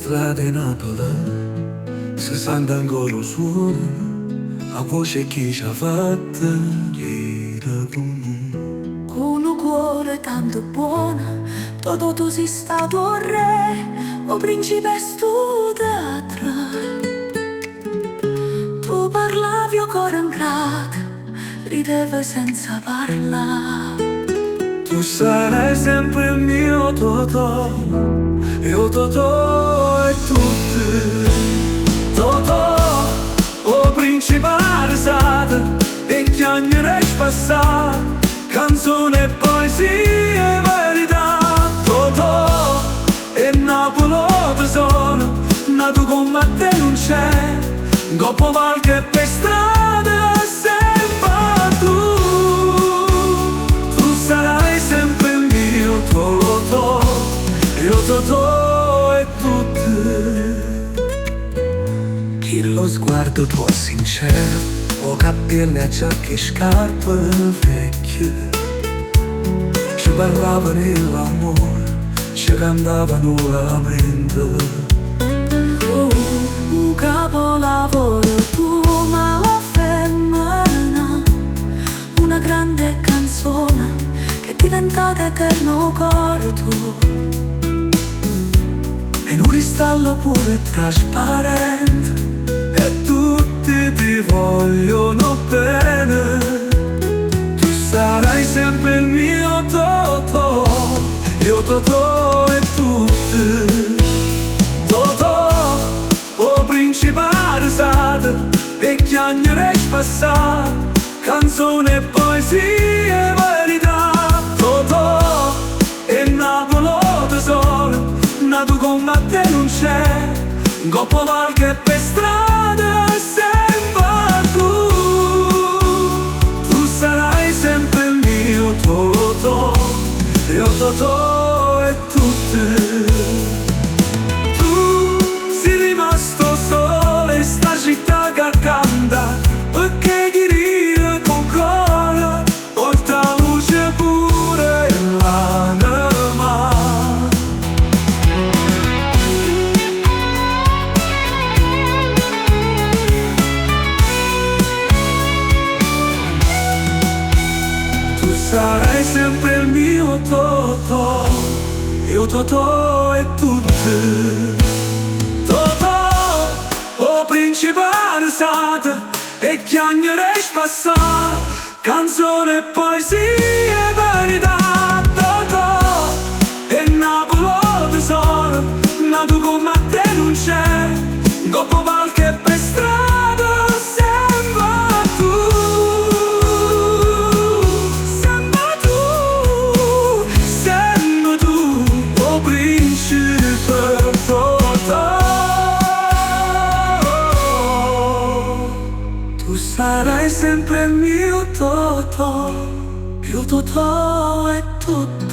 strade Napoli si sente ancora il suono, la voce che ci ha fatto dire con un cuore tanto buono, tutto tu sei stato re, o principe studato. Tu parlavi o cuore in grato, ridevi senza parlare. Tu sarai sempre il mio Totò, io Totò e tutti. Totò, o principe risata, e chiacchiere passate, canzone, poesia e verità. Totò, e Napoli tesoro, nato come te non c'è, dopo qualche per strada sempre tu. Tu sarai sempre il mio Totò, io Totò e tutti. Chi lo sguardo tuo sincero, o capelli a giacche e scarpe vecchie, ci parlavano dell'amore, ci cantavano la mente. Un capolavoro tu, ma la femmina, una grande canzone che è diventata eterno cuore tuo. E in un cristallo pure trasparente, e tutti ti vogliono bene. Tu sarai sempre il mio Totò, io Totò e tutti. Totò, o principe risata, e chiacchiere passate, canzone, poesia e verità. Totò, e Napoli tesoro, nato come te non c'è, dopo qualche per strada sempre tu. Tu sarai sempre il mio Totò, io Totò e tutti. Tu sei rimasto solo in sta città che canta, perché chi ride con cuore porta luce pure l'anima. Sarai sempre il mio Totò, io Totò e tutti. Totò, o principe risata, e chiacchiere passate, canzone, poesia e verità. Totò, e Napoli tesoro, nato come te non c'è, dopo qualche per strada sempre tu. Tu sarai sempre il mio Totò, io Totò e tutto.